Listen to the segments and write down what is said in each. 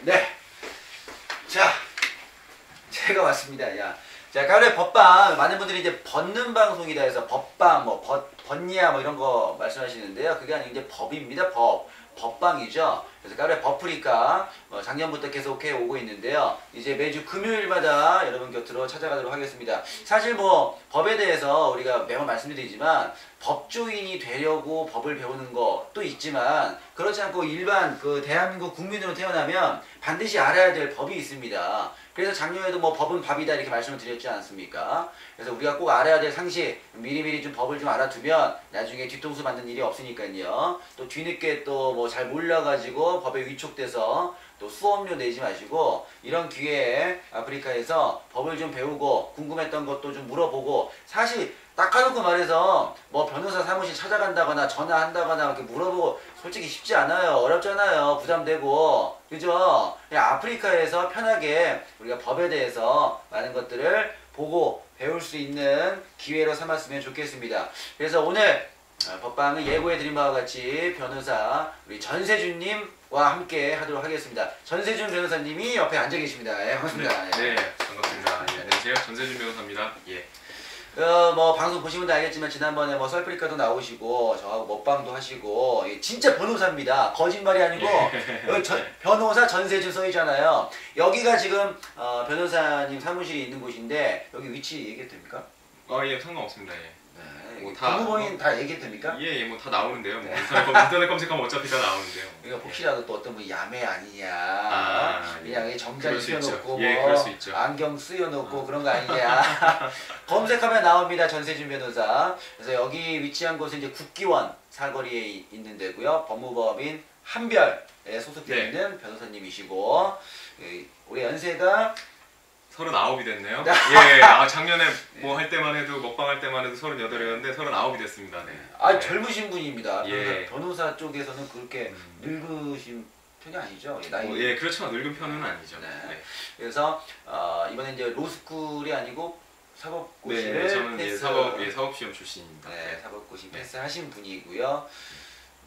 네. 자, 제가 왔습니다. 야. 자, 가을에 법방, 많은 분들이 이제 벗는 방송이다 해서 법방, 뭐, 벗냐, 뭐 이런 거 말씀하시는데요. 그게 아니고 이제 법입니다. 법방이죠. 그래서 가을에 버프리카, 작년부터 계속 해오고 있는데요. 이제 매주 금요일마다 여러분 곁으로 찾아가도록 하겠습니다. 사실 뭐, 법에 대해서 우리가 매번 말씀드리지만, 법조인이 되려고 법을 배우는 것도 있지만, 그렇지 않고 일반 대한민국 국민으로 태어나면 반드시 알아야 될 법이 있습니다. 그래서 작년에도 뭐 법은 밥이다 이렇게 말씀을 드렸지 않습니까? 그래서 우리가 꼭 알아야 될 상식, 미리미리 좀 법을 좀 알아두면 나중에 뒤통수 맞는 일이 없으니까요. 또 뒤늦게 또 뭐 잘 몰라가지고 법에 위촉돼서 또 수업료 내지 마시고 이런 기회에 아프리카에서 법을 좀 배우고 궁금했던 것도 좀 물어보고 사실 딱 하놓고 말해서 뭐 변호사 사무실 찾아간다거나 전화한다거나 이렇게 물어보고 솔직히 쉽지 않아요. 어렵잖아요. 부담되고. 그죠? 그냥 아프리카에서 편하게 우리가 법에 대해서 많은 것들을 보고 배울 수 있는 기회로 삼았으면 좋겠습니다. 그래서 오늘 법방은 예고해드린 바와 같이 변호사 우리 전세준님과 함께 하도록 하겠습니다. 전세준 변호사님이 옆에 앉아 계십니다. 예, 반갑습니다. 네, 반갑습니다. 예, 안녕하세요. 전세준 변호사입니다. 예. 뭐 방송 보신 분도 알겠지만 지난번에 뭐 썰프리카도 나오시고 저하고 먹방도 하시고 진짜 변호사입니다. 거짓말이 아니고 여기 변호사 전세준 써있잖아요. 여기가 지금 변호사님 사무실이 있는 곳인데 여기 위치 얘기해도 됩니까? 예, 상관없습니다. 예. 네, 뭐 다 법무법인 다 얘기해도 됩니까? 예, 뭐 다 나오는데요. 뭐 인터넷 검색하면 어차피 다 나오는데요. 그러니까 혹시라도 또 어떤 분 야매 아니냐, 그냥 정장 입혀놓고 예, 뭐 그럴 수 있죠. 안경 쓰여놓고 그런 거 아니냐. 검색하면 나옵니다. 전세준 변호사. 그래서 여기 위치한 곳은 이제 국기원 사거리에 있는 데고요. 법무법인 한별에 소속되어 있는 변호사님이시고 올해 연세가 39이 됐네요. 예, 작년에 뭐 할 때만 해도 먹방 할 때만 해도 38이었는데 39이 됐습니다. 네. 젊으신 분입니다. 예. 변호사 쪽에서는 그렇게 늙으신 편이 아니죠? 나이. 예, 그렇죠. 늙은 편은 아니죠. 네. 네. 그래서 이번에 이제 로스쿨이 아니고 사법고시를 네, 저는 패스. 사법시험 출신입니다. 네, 사법고시 패스하신 분이고요.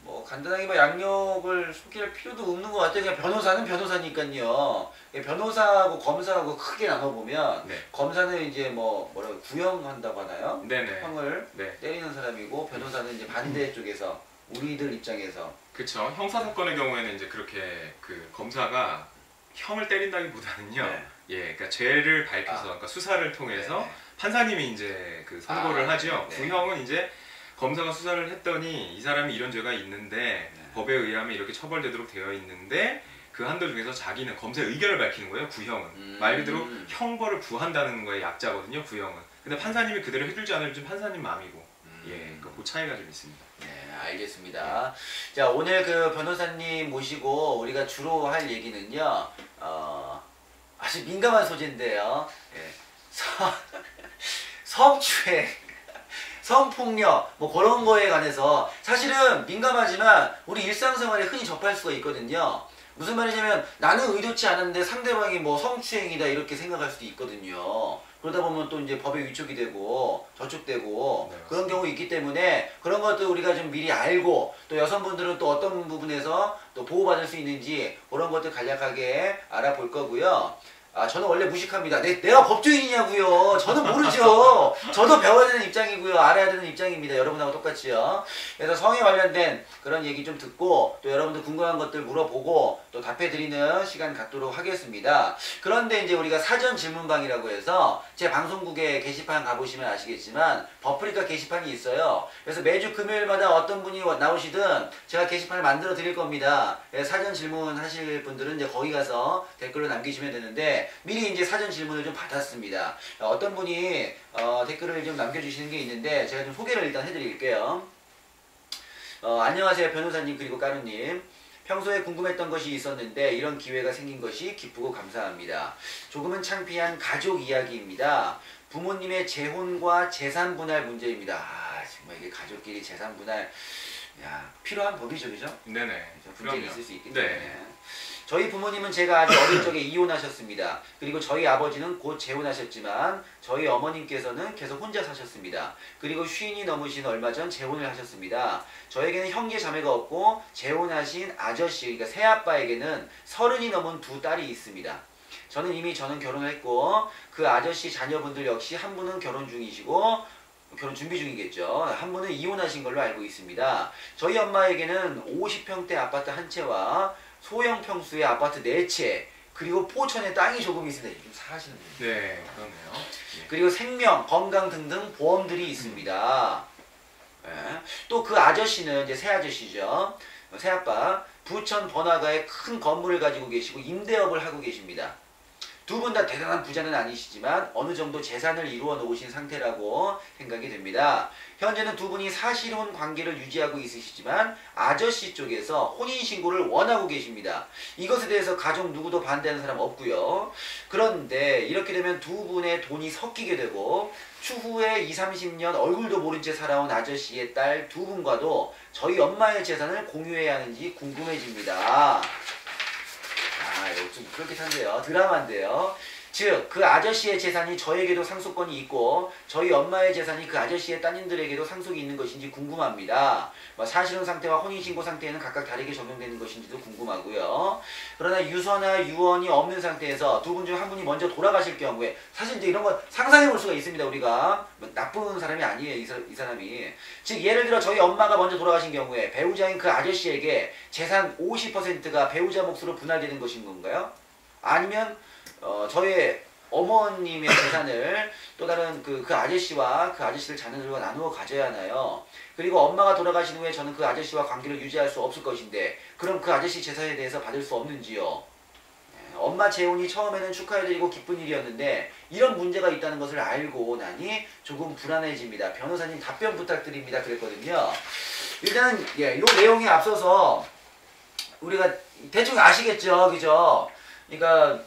뭐 간단하게 뭐 양력을 소개할 필요도 없는 것 같아요. 그냥 변호사는 변호사니까요. 변호사하고 검사하고 크게 나눠보면 검사는 이제 뭐라고 구형한다고 하나요? 네네. 형을 때리는 사람이고 변호사는 이제 반대 쪽에서 우리들 입장에서 그렇죠. 형사 사건의 경우에는 이제 그렇게 검사가 형을 때린다기보다는요. 예, 그러니까 죄를 밝혀서 그러니까 수사를 통해서 판사님이 이제 선고를 하죠. 구형은 이제 검사가 수사를 했더니 이 사람이 이런 죄가 있는데 법에 의하면 이렇게 처벌되도록 되어 있는데 그 한도 중에서 자기는 검사의 의견을 밝히는 거예요. 구형은 말 그대로 형벌을 구한다는 거의 약자거든요. 구형은. 근데 판사님이 그대로 해줄지 안 해줄지 판사님 마음이고 예, 그 차이가 좀 있습니다. 네, 알겠습니다. 자, 오늘 그 변호사님 모시고 우리가 주로 할 얘기는요. 아주 민감한 소재인데요. 예. 성추행, 성폭력 뭐 그런 거에 관해서 사실은 민감하지만 우리 일상생활에 흔히 접할 수가 있거든요. 무슨 말이냐면 나는 의도치 않았는데 상대방이 뭐 성추행이다 이렇게 생각할 수도 있거든요. 그러다 보면 또 이제 법에 위촉이 되고 저촉되고 그런 경우 있기 때문에 그런 것도 우리가 좀 미리 알고 또 여성분들은 또 어떤 부분에서 또 보호받을 수 있는지 그런 것들 간략하게 알아볼 거고요. 저는 원래 무식합니다. 내가 법조인이냐고요. 저는 모르죠. 저도 배워야 되는 입장이고요. 알아야 되는 입장입니다. 여러분하고 똑같이요. 그래서 성에 관련된 그런 얘기 좀 듣고 또 여러분들 궁금한 것들 물어보고 또 답해드리는 시간 갖도록 하겠습니다. 그런데 이제 우리가 사전 질문방이라고 해서 제 방송국에 게시판 가보시면 아시겠지만 버프리카 게시판이 있어요. 그래서 매주 금요일마다 어떤 분이 나오시든 제가 게시판을 만들어 드릴 겁니다. 사전 질문 하실 분들은 이제 거기 가서 댓글로 남기시면 되는데 미리 이제 사전 질문을 좀 받았습니다. 어떤 분이 댓글을 좀 남겨주시는 게 있는데 제가 좀 소개를 일단 해드릴게요. 안녕하세요 변호사님 그리고 까루님. 평소에 궁금했던 것이 있었는데 이런 기회가 생긴 것이 기쁘고 감사합니다. 조금은 창피한 가족 이야기입니다. 부모님의 재혼과 재산 분할 문제입니다. 정말 이게 가족끼리 재산 분할 필요한 법이죠, 그죠? 네네. 분쟁이 있을 수 있기 때문에. 저희 부모님은 제가 아주 어릴 적에 이혼하셨습니다. 그리고 저희 아버지는 곧 재혼하셨지만 저희 어머님께서는 계속 혼자 사셨습니다. 그리고 쉰이 넘으신 얼마 전 재혼을 하셨습니다. 저에게는 형제 자매가 없고 재혼하신 아저씨, 그러니까 새아빠에게는 30이 넘은 두 딸이 있습니다. 저는 결혼을 했고 그 아저씨 자녀분들 역시 한 분은 결혼 중이시고 결혼 준비 중이겠죠. 한 분은 이혼하신 걸로 알고 있습니다. 저희 엄마에게는 50평대 아파트 한 채와 소형 평수의 아파트 4채 그리고 포천에 땅이 조금 있습니다. 좀 사시는 분들. 네, 그러네요. 예. 그리고 생명, 건강 등등 보험들이 있습니다. 네. 또 그 아저씨는 이제 새 아저씨죠. 새아빠 부천 번화가에 큰 건물을 가지고 계시고 임대업을 하고 계십니다. 두 분 다 대단한 부자는 아니시지만 어느 정도 재산을 이루어 놓으신 상태라고 생각이 됩니다. 현재는 두 분이 사실혼 관계를 유지하고 있으시지만 아저씨 쪽에서 혼인신고를 원하고 계십니다. 이것에 대해서 가족 누구도 반대하는 사람 없고요. 그런데 이렇게 되면 두 분의 돈이 섞이게 되고 추후에 20, 30년 얼굴도 모른 채 살아온 아저씨의 딸 두 분과도 저희 엄마의 재산을 공유해야 하는지 궁금해집니다. 이거 좀 그렇게한데요. 드라마인데요. 즉, 그 아저씨의 재산이 저에게도 상속권이 있고 저희 엄마의 재산이 그 아저씨의 따님들에게도 상속이 있는 것인지 궁금합니다. 사실혼 상태와 혼인신고 상태에는 각각 다르게 적용되는 것인지도 궁금하고요. 그러나 유서나 유언이 없는 상태에서 두 분 중 한 분이 먼저 돌아가실 경우에 사실 이제 이런 거 상상해 볼 수가 있습니다. 우리가 나쁜 사람이 아니에요. 이 사람이. 즉 예를 들어 저희 엄마가 먼저 돌아가신 경우에 배우자인 그 아저씨에게 재산 50%가 배우자 몫으로 분할되는 것인 건가요? 아니면 저의 어머님의 재산을 또 다른 그 아저씨와 그 아저씨들 자녀들과 나누어 가져야 하나요? 그리고 엄마가 돌아가신 후에 저는 그 아저씨와 관계를 유지할 수 없을 것인데 그럼 그 아저씨 재산에 대해서 받을 수 없는지요? 엄마 재혼이 처음에는 축하해드리고 기쁜 일이었는데 이런 문제가 있다는 것을 알고 나니 조금 불안해집니다. 변호사님 답변 부탁드립니다. 그랬거든요. 일단은 이 내용에 앞서서 우리가 대충 아시겠죠? 그죠? 그러니까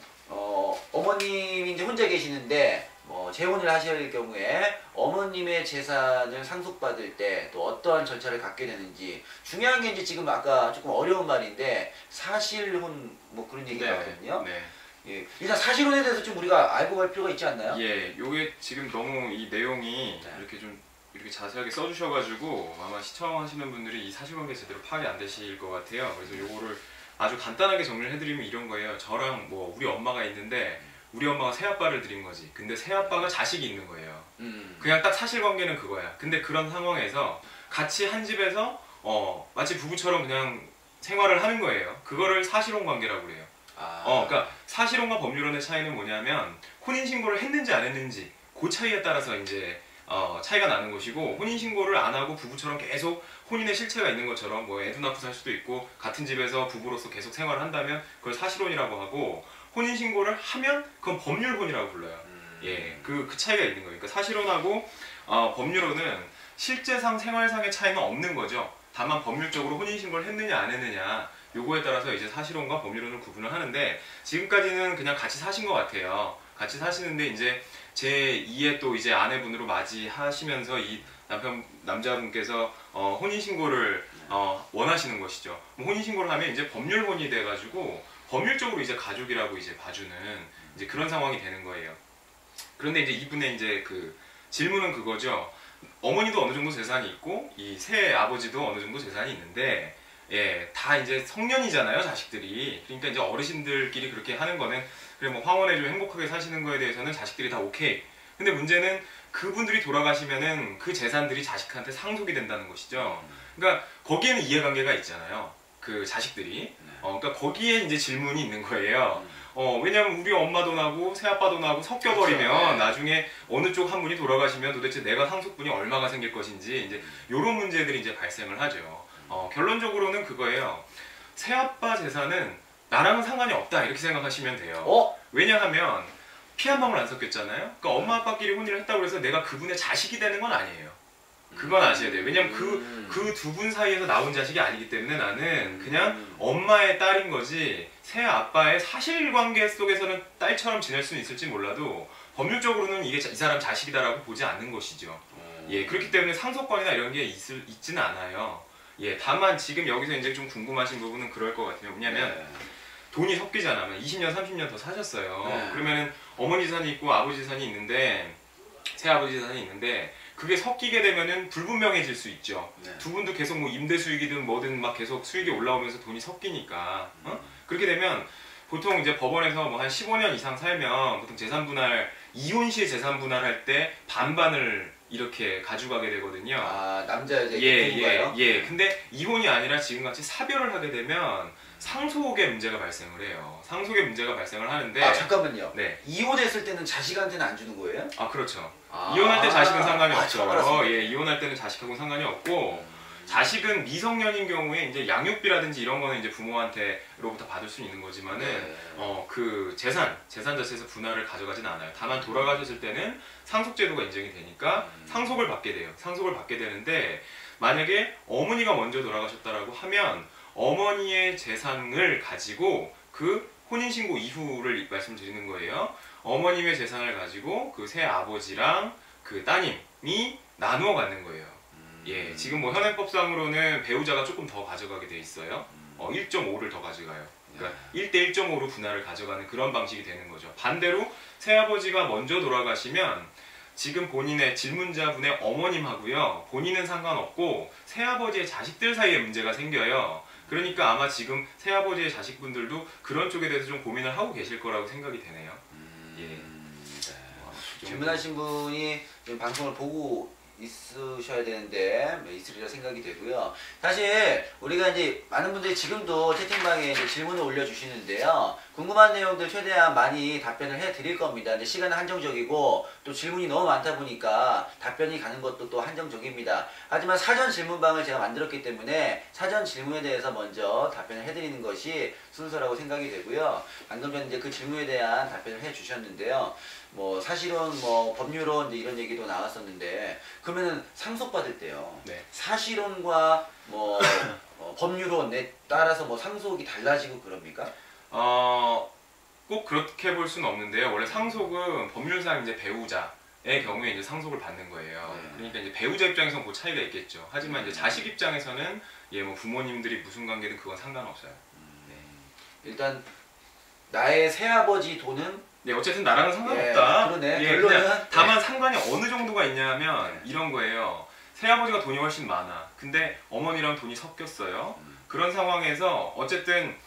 어머님이 이제 혼자 계시는데 재혼을 하실 경우에 어머님의 재산을 상속받을 때 또 어떠한 절차를 갖게 되는지 중요한 게 이제 지금 아까 조금 어려운 말인데 사실혼 그런 얘기 나왔거든요. 네. 예, 일단 사실혼에 대해서 좀 우리가 알고 갈 필요가 있지 않나요? 예, 요게 지금 너무 이 내용이 네. 이렇게 자세하게 써주셔가지고 아마 시청하시는 분들이 이 사실관계 제대로 파악이 안 되실 것 같아요. 그래서 요거를 아주 간단하게 정리를 해드리면 이런 거예요. 저랑 우리 엄마가 있는데 우리 엄마가 새아빠를 드린 거지. 근데 새아빠가 자식이 있는 거예요. 그냥 딱 사실관계는 그거야. 근데 그런 상황에서 같이 한 집에서 마치 부부처럼 그냥 생활을 하는 거예요. 그거를 사실혼 관계라고 그래요. 그러니까 사실혼과 법률혼의 차이는 뭐냐면 혼인신고를 했는지 안 했는지 그 차이에 따라서 이제 차이가 나는 것이고 혼인신고를 안 하고 부부처럼 계속 혼인의 실체가 있는 것처럼 애도 낳고 살 수도 있고 같은 집에서 부부로서 계속 생활을 한다면 그걸 사실혼이라고 하고 혼인신고를 하면 그건 법률혼이라고 불러요. 예, 그 차이가 있는 거예요. 그러니까 사실혼하고 법률혼은 실제상 생활상의 차이는 없는 거죠. 다만 법률적으로 혼인신고를 했느냐 안 했느냐 요거에 따라서 이제 사실혼과 법률혼을 구분을 하는데 지금까지는 그냥 같이 사신 것 같아요. 같이 사시는데 이제 제 2의 또 이제 아내분으로 맞이하시면서 이 남자분께서 혼인신고를 원하시는 것이죠. 혼인신고를 하면 이제 법률혼이 돼가지고 법률적으로 이제 가족이라고 이제 봐주는 이제 그런 상황이 되는 거예요. 그런데 이제 이분의 이제 그 질문은 그거죠. 어머니도 어느 정도 재산이 있고 이 새 아버지도 어느 정도 재산이 있는데 예, 다 이제 성년이잖아요, 자식들이. 그러니까 이제 어르신들끼리 그렇게 하는 거는 그래 황혼에 좀 행복하게 사시는 거에 대해서는 자식들이 다 오케이. 근데 문제는 그분들이 돌아가시면은 그 재산들이 자식한테 상속이 된다는 것이죠. 그러니까 거기에는 이해관계가 있잖아요. 그 자식들이. 그러니까 거기에 이제 질문이 있는 거예요. 왜냐면 우리 엄마 돈하고 새아빠 돈하고 섞여버리면 그렇죠. 나중에 어느 쪽 한 분이 돌아가시면 도대체 내가 상속분이 얼마가 생길 것인지 이제 이런 문제들이 이제 발생을 하죠. 결론적으로는 그거예요. 새아빠 재산은 나랑은 상관이 없다 이렇게 생각하시면 돼요. 왜냐하면 피 한 방울 안 섞였잖아요. 그러니까 엄마 아빠끼리 혼인을 했다고 해서 내가 그분의 자식이 되는 건 아니에요. 그건 아셔야 돼요. 왜냐면 그 두 분 사이에서 나온 자식이 아니기 때문에 나는 그냥 엄마의 딸인 거지 새 아빠의 사실관계 속에서는 딸처럼 지낼 수는 있을지 몰라도 법률적으로는 이게 이 사람 자식이다라고 보지 않는 것이죠. 예, 그렇기 때문에 상속권이나 이런 게 있지는 않아요. 예, 다만 지금 여기서 이제 좀 궁금하신 부분은 그럴 것 같아요. 왜냐면 돈이 섞이잖아. 20년, 30년 더 사셨어요. 네. 그러면은 어머니 재산이 있고 아버지 재산이 있는데 새아버지 재산이 있는데 그게 섞이게 되면은 불분명해질 수 있죠. 네. 두 분도 계속 뭐 임대 수익이든 뭐든 막 계속 수익이 올라오면서 돈이 섞이니까 그렇게 되면 보통 이제 법원에서 뭐 한 15년 이상 살면 보통 재산 분할 이혼 시에 재산 분할할 때 반반을 이렇게 가져가게 되거든요. 아, 남자 여자 예. 근데 이혼이 아니라 지금같이 사별을 하게 되면 상속의 문제가 발생을 해요. 상속의 문제가 발생을 하는데. 아, 잠깐만요. 네. 이혼했을 때는 자식한테는 안 주는 거예요? 아, 그렇죠. 아, 이혼할 때 자식은 상관이 처음 없죠. 알았습니다. 예, 이혼할 때는 자식하고는 상관이 없고. 자식은 미성년인 경우에 이제 양육비라든지 이런 거는 이제 부모한테로부터 받을 수 있는 거지만은 네. 그 재산 자체에서 분할을 가져가진 않아요. 다만 돌아가셨을 때는 상속제도가 인정이 되니까 상속을 받게 돼요. 상속을 받게 되는데 만약에 어머니가 먼저 돌아가셨다라고 하면 어머니의 재산을 가지고 그 혼인신고 이후를 말씀드리는 거예요. 어머님의 재산을 가지고 그 새 아버지랑 그 따님이 나누어 갖는 거예요. 예, 지금 뭐 현행법상으로는 배우자가 조금 더 가져가게 돼 있어요. 1.5를 더 가져가요. 그러니까 1대 1.5로 분할을 가져가는 그런 방식이 되는 거죠. 반대로 새아버지가 먼저 돌아가시면 지금 본인의 질문자분의 어머님하고요, 본인은 상관없고 새아버지의 자식들 사이에 문제가 생겨요. 그러니까 아마 지금 새아버지의 자식분들도 그런 쪽에 대해서 좀 고민을 하고 계실 거라고 생각이 되네요. 예. 네. 질문하신 분이 지금 방송을 보고 있으셔야 되는데 있으리라 생각이 되고요. 사실 우리가 이제 많은 분들이 지금도 채팅방에 이제 질문을 올려주시는데요. 궁금한 내용들 최대한 많이 답변을 해드릴 겁니다. 근데 시간은 한정적이고 또 질문이 너무 많다 보니까 답변이 가는 것도 또 한정적입니다. 하지만 사전 질문방을 제가 만들었기 때문에 사전 질문에 대해서 먼저 답변을 해드리는 것이 순서라고 생각이 되고요. 방금 전에 이제 그 질문에 대한 답변을 해주셨는데요. 뭐 사실은 뭐 법률론 이런 얘기도 나왔었는데 그러면은 상속받을 때요. 네. 사실론과 뭐 법률론에 따라서 뭐 상속이 달라지고 그럽니까? 꼭 그렇게 볼 수는 없는데요. 원래 상속은 법률상 이제 배우자의 경우에 이제 상속을 받는 거예요. 네. 그러니까 이제 배우자 입장에서는 그 차이가 있겠죠. 하지만 이제 자식 입장에서는 예, 뭐 부모님들이 무슨 관계든 그건 상관없어요. 네. 일단 나의 새아버지 돈은 네, 어쨌든 나랑은 상관없다. 그러네. 예, 결론은 그냥 다만 상관이 어느 정도가 있냐면 이런 거예요. 새아버지가 돈이 훨씬 많아. 근데 어머니랑 돈이 섞였어요. 그런 상황에서 어쨌든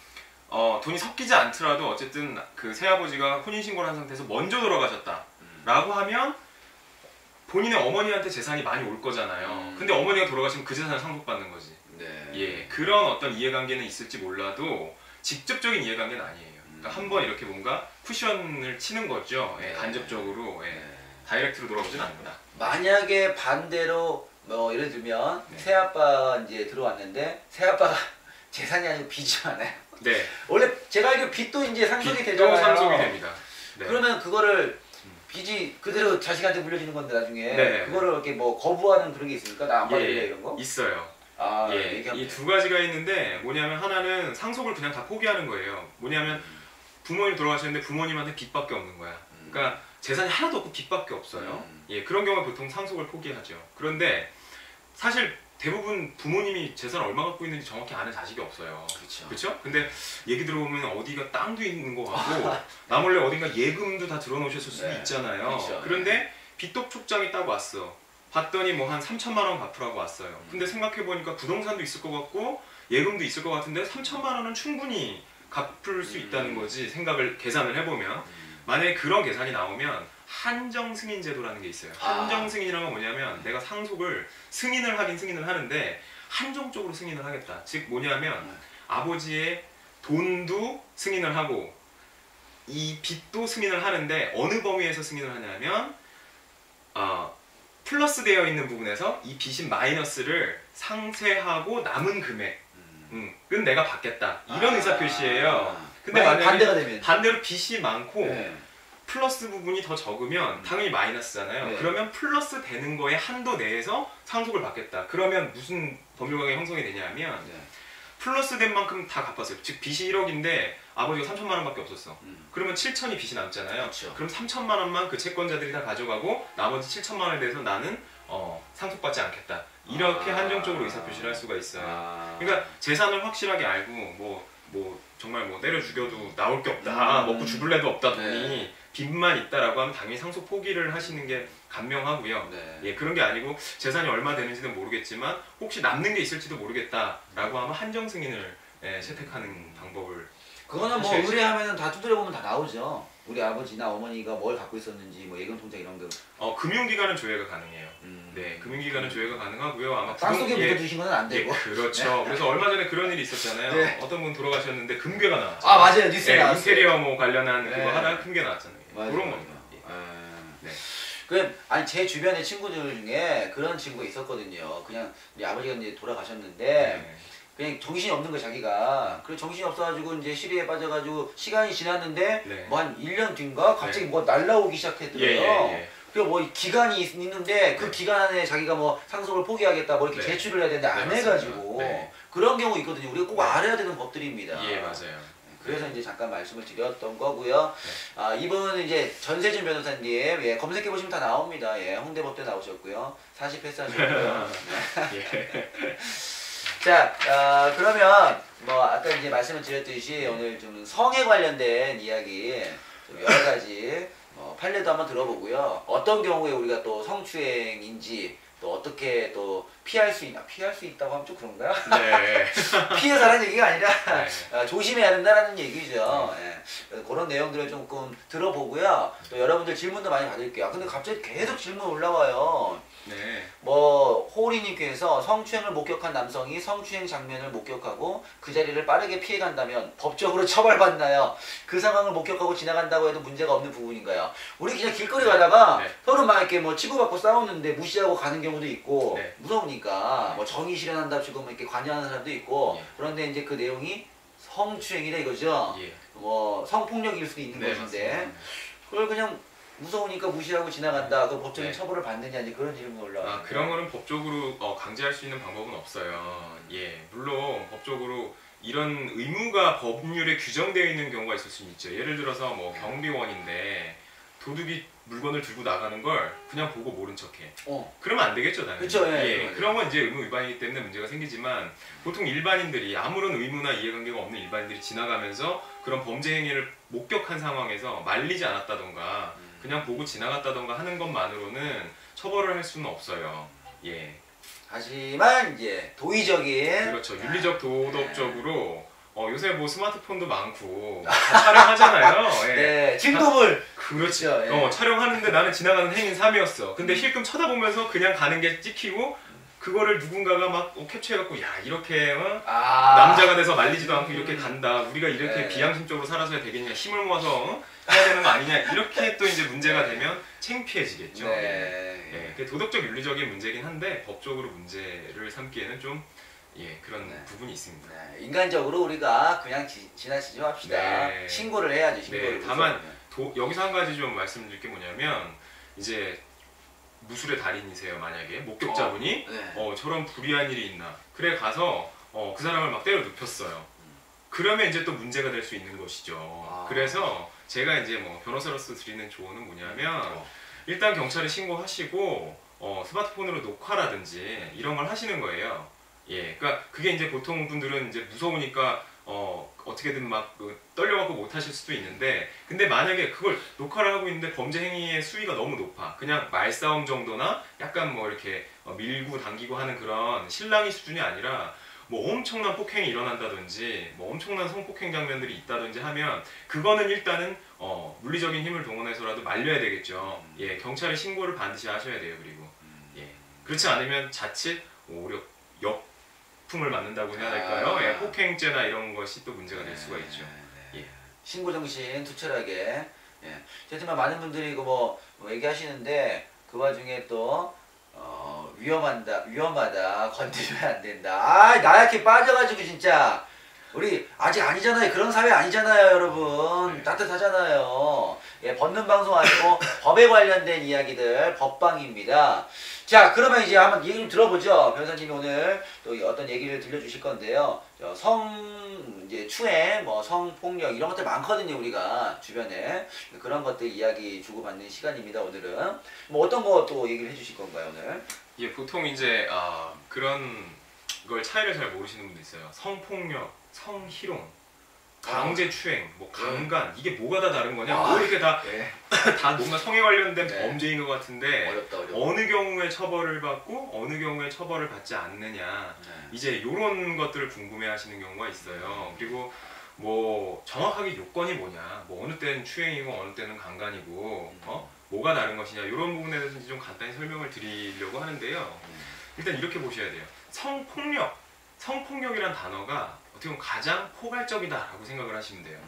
돈이 섞이지 않더라도 어쨌든 그 새아버지가 혼인신고를 한 상태에서 먼저 돌아가셨다 라고 하면 본인의 어머니한테 재산이 많이 올 거잖아요. 근데 어머니가 돌아가시면 그 재산을 상속받는 거지. 네. 예, 그런 어떤 이해관계는 있을지 몰라도 직접적인 이해관계는 아니에요. 그러니까 한번 이렇게 뭔가 쿠션을 치는 거죠. 예, 네. 간접적으로. 예. 네. 다이렉트로 돌아오진 않는다. 만약에 반대로 뭐 예를 들면 네. 새아빠가 이제 들어왔는데 새아빠가 재산이 아니고 빚이 많아요. 네. 원래 제가 알기로 빚도 이제 상속이 빚도 되잖아요. 상속이 됩니다. 네. 그러면 그거를 빚이 그대로 자식한테 물려지는 건데 나중에 네. 그거를 이렇게 뭐 거부하는 그런 게 있습니까? 나 안 받을래 이런 거? 있어요. 아, 예, 얘기하면 이 두 가지가 있는데 뭐냐면 하나는 상속을 그냥 다 포기하는 거예요. 뭐냐면 부모님 돌아가셨는데 부모님한테 빚밖에 없는 거야. 그러니까 재산이 하나도 없고 빚밖에 없어요. 예, 그런 경우에 보통 상속을 포기하죠. 그런데 사실 대부분 부모님이 재산을 얼마 갖고 있는지 정확히 아는 자식이 없어요. 그렇죠. 그렇죠? 근데 얘기 들어보면 어디가 땅도 있는 것 같고 나몰래 어딘가 예금도 다 들어놓으셨을 수도 네. 있잖아요. 그렇죠. 그런데 빚독촉장이 딱 왔어. 봤더니 뭐 한 3천만 원 갚으라고 왔어요. 근데 생각해보니까 부동산도 있을 것 같고 예금도 있을 것 같은데 3천만 원은 충분히 갚을 수 있다는 거지. 생각을 계산을 해보면 만약에 그런 계산이 나오면 한정 승인 제도라는 게 있어요. 한정 승인이라는 건 뭐냐면 내가 상속을 승인을 하긴 승인을 하는데 한정적으로 승인을 하겠다. 즉 뭐냐면 아버지의 돈도 승인을 하고 이 빚도 승인을 하는데 어느 범위에서 승인을 하냐면 플러스 되어 있는 부분에서 이 빚인 마이너스를 상쇄하고 남은 금액은 내가 받겠다. 이런 의사표시예요. 근데 만약에 반대가 되면 반대로 빚이 많고 네. 플러스 부분이 더 적으면 당연히 마이너스잖아요. 네. 그러면 플러스 되는 거에 한도 내에서 상속을 받겠다. 그러면 무슨 법률관계 형성이 되냐면 네. 플러스 된 만큼 다 갚았어요. 즉 빚이 1억인데 아버지가 3천만 원밖에 없었어. 그러면 7천이 빚이 남잖아요. 그렇죠. 그럼 3천만 원만 그 채권자들이 다 가져가고 나머지 7천만 원에 대해서 나는 상속받지 않겠다. 이렇게 한정적으로 의사표시를 할 수가 있어요. 그러니까 재산을 확실하게 알고 뭐 정말 뭐 때려 죽여도 나올 게 없다, 먹고 죽을래도 없다 돈이 빚만 있다라고 하면 당연히 상속 포기를 하시는 게 간명하고요. 예, 그런 게 아니고 재산이 얼마 되는지는 모르겠지만 혹시 남는 게 있을지도 모르겠다라고 하면 한정 승인을 채택하는 방법을. 그거는 뭐 의뢰하면은 다 두드려 보면 다 나오죠. 우리 아버지나 어머니가 뭘 갖고 있었는지 뭐 예금 통장 이런 거. 금융기관은 조회가 가능해요. 네, 금융기관은 조회가 가능하고요. 아마 땅속에 묻어두신 건 안 되고. 그렇죠. 그래서 얼마 전에 그런 일이 있었잖아요. 네. 어떤 분 돌아가셨는데 금괴가 나왔죠. 아 맞아요, 뉴스에 나왔어요. 인테리어 뭐 관련한 그거 하다가 금괴 나왔잖아요. 맞아요. 그런 겁니다. 네. 아니 제 주변의 친구들 중에 그런 친구가 있었거든요. 그냥 우리 아버지가 이제 돌아가셨는데 그냥 정신이 없는 거야 자기가. 그래 정신이 없어가지고 이제 시리에 빠져가지고 시간이 지났는데 뭐 한 1년 뒤인가 갑자기 뭐 날라오기 시작했더래요. 그리고 뭐 기간이 있는데 그 기간 안에 자기가 뭐 상속을 포기하겠다 뭐 이렇게 제출을 해야 되는데 안 해가지고 그런 경우 있거든요. 우리가 꼭 알아야 되는 법들입니다. 예, 맞아요. 그래서 이제 잠깐 말씀을 드렸던 거고요. 이분은 이제 전세준 변호사님, 예, 검색해 보시면 다 나옵니다. 예, 홍대법대 나오셨고요. 40 패스하셨고요. 자, 그러면 뭐 아까 이제 말씀을 드렸듯이 오늘 좀 성에 관련된 이야기 좀 여러 가지 판례도 한번 들어보고요. 어떤 경우에 우리가 또 성추행인지 또 어떻게 또 피할 수 있나? 피할 수 있다고 하면 좀 그런가요? 네. 피해서 하는 얘기가 아니라 조심해야 된다는 얘기죠. 그래서 그런 내용들을 조금 들어보고요. 또 여러분들 질문도 많이 받을게요. 근데 갑자기 계속 질문 올라와요. 뭐 호리님께서 성추행을 목격한 남성이 성추행 장면을 목격하고 그 자리를 빠르게 피해간다면 법적으로 처벌받나요? 그 상황을 목격하고 지나간다고 해도 문제가 없는 부분인가요? 우리 그냥 길거리 가다가 서로 막 이렇게 뭐 치고받고 싸우는데 무시하고 가는 경우도 있고 무서우니까 뭐 정의 실현한다 지금 이렇게 관여하는 사람도 있고 그런데 이제 그 내용이 성추행이다 이거죠. 뭐 성폭력일 수도 있는 것인데 그걸 그냥 무서우니까 무시하고 지나간다. 그 법적인 처벌을 받느냐 이제 그런 질문이 올라와요. 그런 거는 법적으로 강제할 수 있는 방법은 없어요. 물론 법적으로 이런 의무가 법률에 규정되어 있는 경우가 있을 수 있죠. 예를 들어서 뭐 경비원인데 도둑이 물건을 들고 나가는 걸 그냥 보고 모른 척해. 그러면 안 되겠죠, 당연히. 그쵸, 그런 건 이제 의무 위반이기 때문에 문제가 생기지만 보통 일반인들이 아무런 의무나 이해관계가 없는 일반인들이 지나가면서 그런 범죄 행위를 목격한 상황에서 말리지 않았다던가 그냥 보고 지나갔다던가 하는 것만으로는 처벌을 할 수는 없어요. 하지만 이제 도의적인 그렇죠. 윤리적 도덕적으로 요새 뭐 스마트폰도 많고 다 촬영하잖아요. 진도물 그렇죠. 촬영하는데 나는 지나가는 행인 3이었어. 근데 힐끔 쳐다보면서 그냥 가는 게 찍히고 그거를 누군가가 막 캡처해갖고 야 이렇게 남자가 돼서 말리지도 않고 이렇게 간다. 우리가 이렇게 비양심적으로 살아서야 되겠냐. 힘을 모아서 해야 되는 거 아니냐. 이렇게 또 이제 문제가 되면 창피해지겠죠. 도덕적 윤리적인 문제긴 한데 법적으로 문제를 삼기에는 좀 그런 부분이 있습니다. 인간적으로 우리가 그냥 지나치지 맙시다. 신고를 해야죠. 신고를. 다만 여기서 한 가지 좀 말씀드릴 게 뭐냐면 이제 무술의 달인이세요. 만약에 목격자분이 저런 불의한 일이 있나 그래 가서 그 사람을 막 때려 눕혔어요. 그러면 이제 또 문제가 될 수 있는 것이죠. 그래서 제가 이제 뭐 변호사로서 드리는 조언은 뭐냐면 일단 경찰에 신고하시고 스마트폰으로 녹화라든지 이런 걸 하시는 거예요. 그러니까 그게 이제 보통 분들은 이제 무서우니까 어떻게든 막 떨려갖고 못 하실 수도 있는데 근데 만약에 그걸 녹화를 하고 있는데 범죄 행위의 수위가 너무 높아 그냥 말싸움 정도나 약간 뭐 이렇게 밀고 당기고 하는 그런 실랑이 수준이 아니라 뭐 엄청난 폭행이 일어난다든지 뭐 엄청난 성폭행 장면들이 있다든지 하면 그거는 일단은 물리적인 힘을 동원해서라도 말려야 되겠죠. 경찰에 신고를 반드시 하셔야 돼요. 그리고 그렇지 않으면 자칫 오히려 역풍을 맞는다고 해야 될까요? 폭행죄나 이런 것이 또 문제가 될 수가 있죠. 신고 정신 투철하게. 하지만 많은 분들이 이거 뭐 얘기하시는데 그 와중에 또 위험하다, 건드리면 안 된다. 나약해 빠져가지고 진짜 우리 아직 아니잖아요. 그런 사회 아니잖아요, 여러분. 따뜻하잖아요. 벗는 방송 아니고 법에 관련된 이야기들 법방입니다. 자, 그러면 이제 한번 얘기 좀 들어보죠. 변호사님이 오늘 또 어떤 얘기를 들려주실 건데요. 이제 추행, 뭐 성폭력 이런 것들 많거든요, 우리가 주변에. 그런 것들 이야기 주고받는 시간입니다, 오늘은. 뭐 어떤 거 또 얘기를 해주실 건가요, 오늘? 보통 이제 그런 걸 차이를 잘 모르시는 분도 있어요. 성폭력, 성희롱. 강제추행, 뭐 강간 이게 뭐가 다 다른 거냐? 아, 뭐 이렇게 다 예. 다 뭔가 성에 관련된 네. 범죄인 것 같은데 어렵다 어려워. 어느 경우에 처벌을 받고 어느 경우에 처벌을 받지 않느냐 네. 이제 이런 것들을 궁금해하시는 경우가 있어요. 그리고 뭐 정확하게 요건이 뭐냐, 뭐 어느 때는 추행이고 어느 때는 강간이고 뭐가 다른 것이냐 이런 부분에 대해서 좀 간단히 설명을 드리려고 하는데요. 일단 이렇게 보셔야 돼요. 성폭력이란 단어가 어떻게 보면 가장 포괄적이다라고 생각을 하시면 돼요.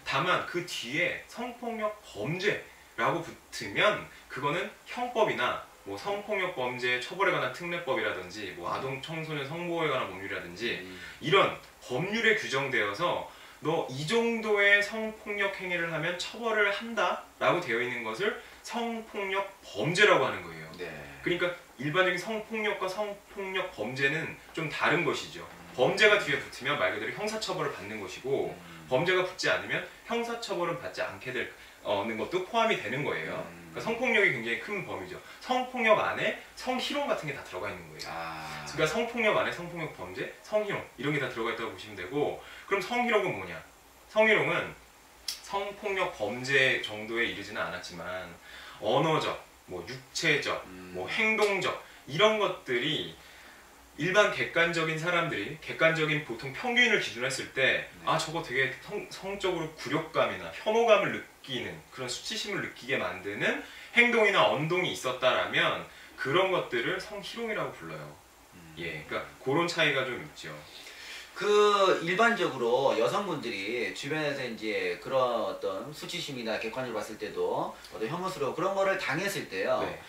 다만 그 뒤에 성폭력 범죄라고 붙으면 그거는 형법이나 뭐 성폭력 범죄 처벌에 관한 특례법이라든지 뭐 아동 청소년 성보호에 관한 법률이라든지 이런 법률에 규정되어서 너 이 정도의 성폭력 행위를 하면 처벌을 한다라고 되어 있는 것을 성폭력 범죄라고 하는 거예요. 네. 그러니까 일반적인 성폭력과 성폭력 범죄는 좀 다른 것이죠. 범죄가 뒤에 붙으면 말 그대로 형사처벌을 받는 것이고 범죄가 붙지 않으면 형사처벌은 받지 않게 되는 것도 포함이 되는 거예요. 그러니까 성폭력이 굉장히 큰 범위죠. 성폭력 안에 성희롱 같은 게 다 들어가 있는 거예요. 그러니까 성폭력 안에 성폭력 범죄, 성희롱 이런 게 다 들어가 있다고 보시면 되고 그럼 성희롱은 뭐냐? 성희롱은 성폭력 범죄 정도에 이르지는 않았지만 언어적, 뭐 육체적, 뭐 행동적 이런 것들이 일반 객관적인 사람들이 객관적인 보통 평균을 기준으로 했을 때 아 저거 되게 성적으로 굴욕감이나 혐오감을 느끼는 그런 수치심을 느끼게 만드는 행동이나 언동이 있었다라면 그런 것들을 성희롱이라고 불러요. 예, 그러니까 그런 차이가 좀 있죠. 그 일반적으로 여성분들이 주변에서 이제 그런 어떤 수치심이나 객관적으로 봤을 때도 어떤 혐오스러워 그런 거를 당했을 때요. 네.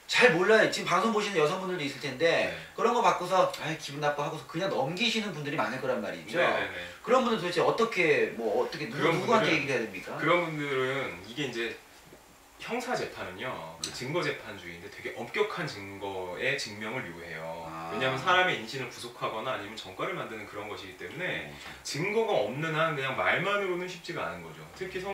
잘 몰라요. 지금 방송 보시는 여성분들도 있을 텐데 네. 그런 거 받고서 아 기분 나빠 하고서 그냥 넘기시는 분들이 많을 거란 말이죠. 네네네. 그런 분들 도대체 어떻게 누구한테 얘기를 해야 됩니까? 그런 분들은 이게 이제 형사 재판은요 그 증거 재판주의인데 되게 엄격한 증거의 증명을 요해요. 왜냐하면 사람의 인신을 구속하거나 아니면 전과를 만드는 그런 것이기 때문에 증거가 없는 한 그냥 말만으로는 쉽지가 않은 거죠. 특히